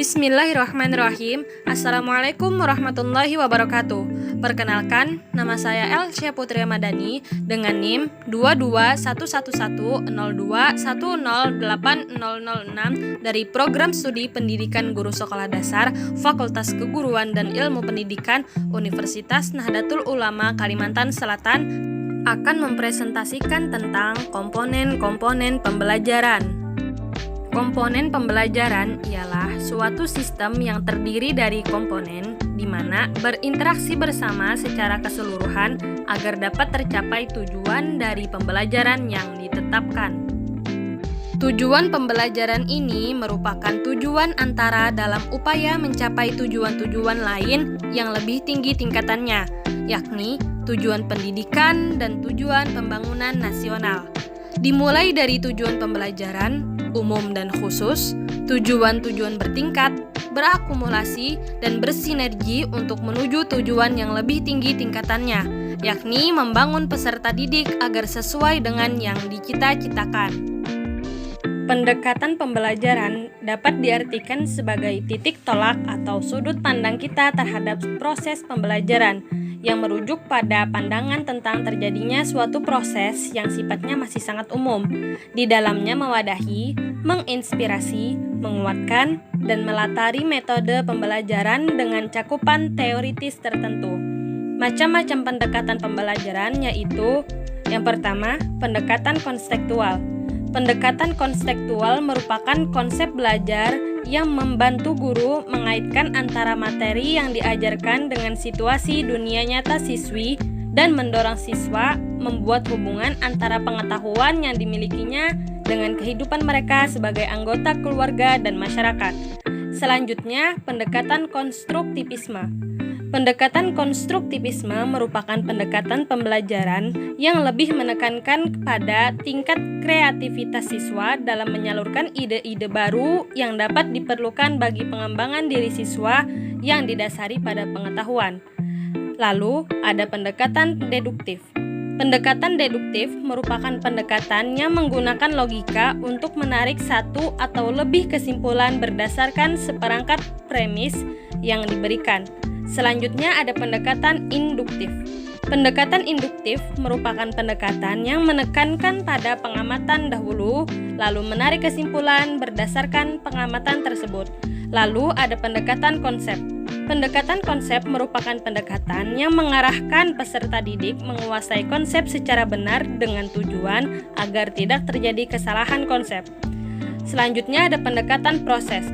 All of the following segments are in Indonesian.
Bismillahirrahmanirrahim. Assalamualaikum warahmatullahi wabarakatuh. Perkenalkan, nama saya Elsya Putri Madani dengan NIM 2211102108006 dari Program Studi Pendidikan Guru Sekolah Dasar Fakultas Keguruan dan Ilmu Pendidikan Universitas Nahdlatul Ulama Kalimantan Selatan akan mempresentasikan tentang komponen-komponen pembelajaran. Komponen pembelajaran ialah suatu sistem yang terdiri dari komponen di mana berinteraksi bersama secara keseluruhan agar dapat tercapai tujuan dari pembelajaran yang ditetapkan. Tujuan pembelajaran ini merupakan tujuan antara dalam upaya mencapai tujuan-tujuan lain yang lebih tinggi tingkatannya, yakni tujuan pendidikan dan tujuan pembangunan nasional. Dimulai dari tujuan pembelajaran, umum dan khusus, tujuan-tujuan bertingkat, berakumulasi, dan bersinergi untuk menuju tujuan yang lebih tinggi tingkatannya, yakni membangun peserta didik agar sesuai dengan yang dicita-citakan. Pendekatan pembelajaran dapat diartikan sebagai titik tolak atau sudut pandang kita terhadap proses pembelajaran yang merujuk pada pandangan tentang terjadinya suatu proses yang sifatnya masih sangat umum. Di dalamnya mewadahi, menginspirasi, menguatkan, dan melatari metode pembelajaran dengan cakupan teoritis tertentu. Macam-macam pendekatan pembelajaran yaitu: yang pertama, pendekatan konseptual. Pendekatan konseptual merupakan konsep belajar yang membantu guru mengaitkan antara materi yang diajarkan dengan situasi dunia nyata siswi dan mendorong siswa membuat hubungan antara pengetahuan yang dimilikinya dengan kehidupan mereka sebagai anggota keluarga dan masyarakat. Selanjutnya, pendekatan konstruktivisme. Pendekatan konstruktivisme merupakan pendekatan pembelajaran yang lebih menekankan kepada tingkat kreativitas siswa dalam menyalurkan ide-ide baru yang dapat diperlukan bagi pengembangan diri siswa yang didasari pada pengetahuan. Lalu, ada pendekatan deduktif. Pendekatan deduktif merupakan pendekatan yang menggunakan logika untuk menarik satu atau lebih kesimpulan berdasarkan seperangkat premis yang diberikan. Selanjutnya ada pendekatan induktif. Pendekatan induktif merupakan pendekatan yang menekankan pada pengamatan dahulu, lalu menarik kesimpulan berdasarkan pengamatan tersebut. Lalu ada pendekatan konsep. Pendekatan konsep merupakan pendekatan yang mengarahkan peserta didik menguasai konsep secara benar dengan tujuan agar tidak terjadi kesalahan konsep. Selanjutnya ada pendekatan proses.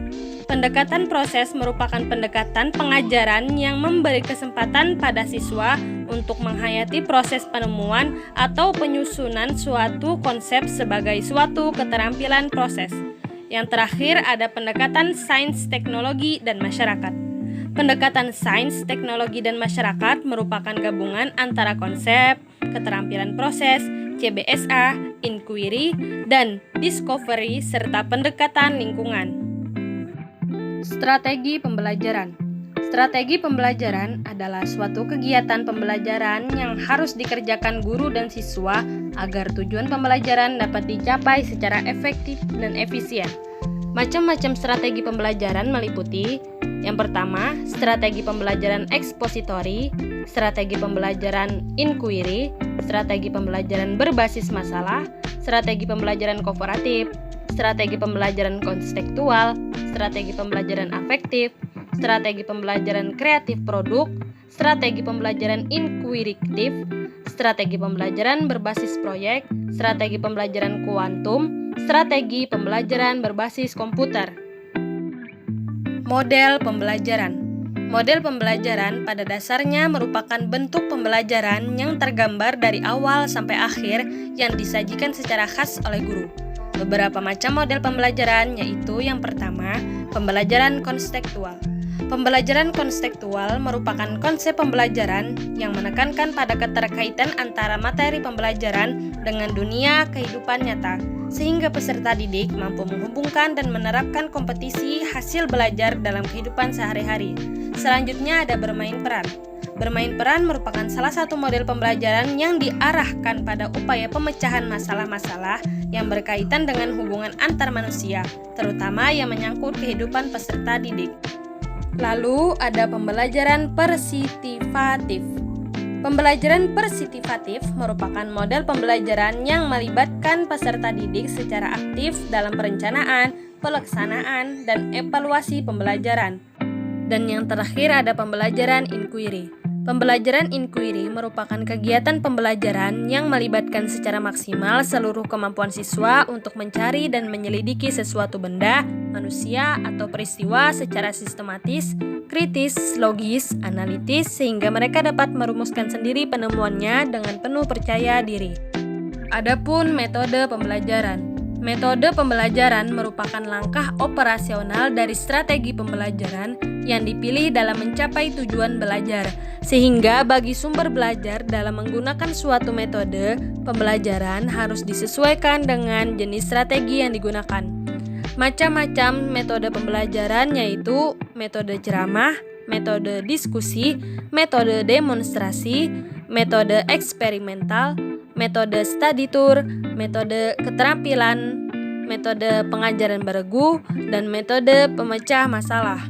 Pendekatan proses merupakan pendekatan pengajaran yang memberi kesempatan pada siswa untuk menghayati proses penemuan atau penyusunan suatu konsep sebagai suatu keterampilan proses. Yang terakhir ada pendekatan sains, teknologi, dan masyarakat. Pendekatan sains, teknologi, dan masyarakat merupakan gabungan antara konsep, keterampilan proses, CBSA, inquiry, dan discovery, serta pendekatan lingkungan. Strategi pembelajaran. Strategi pembelajaran adalah suatu kegiatan pembelajaran yang harus dikerjakan guru dan siswa agar tujuan pembelajaran dapat dicapai secara efektif dan efisien. Macam-macam strategi pembelajaran meliputi: yang pertama, strategi pembelajaran ekspositori, strategi pembelajaran inquiry, strategi pembelajaran berbasis masalah, strategi pembelajaran kooperatif, strategi pembelajaran konseptual, strategi pembelajaran afektif, strategi pembelajaran kreatif produk, strategi pembelajaran inquisitif, strategi pembelajaran berbasis proyek, strategi pembelajaran kuantum, strategi pembelajaran berbasis komputer. Model pembelajaran. Model pembelajaran pada dasarnya merupakan bentuk pembelajaran yang tergambar dari awal sampai akhir yang disajikan secara khas oleh guru. Beberapa macam model pembelajaran yaitu: yang pertama, pembelajaran konseptual. Pembelajaran konseptual merupakan konsep pembelajaran yang menekankan pada keterkaitan antara materi pembelajaran dengan dunia kehidupan nyata, sehingga peserta didik mampu menghubungkan dan menerapkan kompetisi hasil belajar dalam kehidupan sehari-hari. Selanjutnya ada bermain peran. Bermain peran merupakan salah satu model pembelajaran yang diarahkan pada upaya pemecahan masalah-masalah yang berkaitan dengan hubungan antar manusia, terutama yang menyangkut kehidupan peserta didik. Lalu ada pembelajaran persitifatif. Pembelajaran persitifatif merupakan model pembelajaran yang melibatkan peserta didik secara aktif dalam perencanaan, pelaksanaan, dan evaluasi pembelajaran. Dan yang terakhir ada pembelajaran inquiry. Pembelajaran inquiry merupakan kegiatan pembelajaran yang melibatkan secara maksimal seluruh kemampuan siswa untuk mencari dan menyelidiki sesuatu benda, manusia, atau peristiwa secara sistematis, kritis, logis, analitis, sehingga mereka dapat merumuskan sendiri penemuannya dengan penuh percaya diri. Adapun metode pembelajaran. Metode pembelajaran merupakan langkah operasional dari strategi pembelajaran yang dipilih dalam mencapai tujuan belajar, sehingga bagi sumber belajar dalam menggunakan suatu metode pembelajaran harus disesuaikan dengan jenis strategi yang digunakan. Macam-macam metode pembelajaran yaitu metode ceramah, metode diskusi, metode demonstrasi, metode eksperimental, metode study tour, metode keterampilan, metode pengajaran beregu, dan metode pemecah masalah.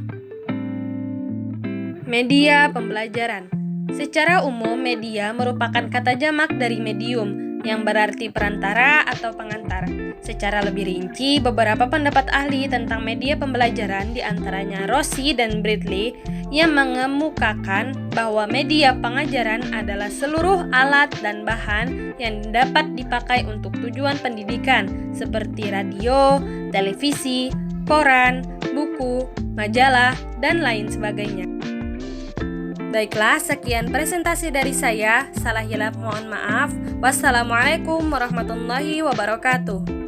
Media pembelajaran. Secara umum, media merupakan kata jamak dari medium, yang berarti perantara atau pengantar. Secara lebih rinci, beberapa pendapat ahli tentang media pembelajaran diantaranya Rossi dan Bradley yang mengemukakan bahwa media pengajaran adalah seluruh alat dan bahan yang dapat dipakai untuk tujuan pendidikan seperti radio, televisi, koran, buku, majalah, dan lain sebagainya. Baiklah, sekian presentasi dari saya. Salah hilaf mohon maaf. Wassalamualaikum warahmatullahi wabarakatuh.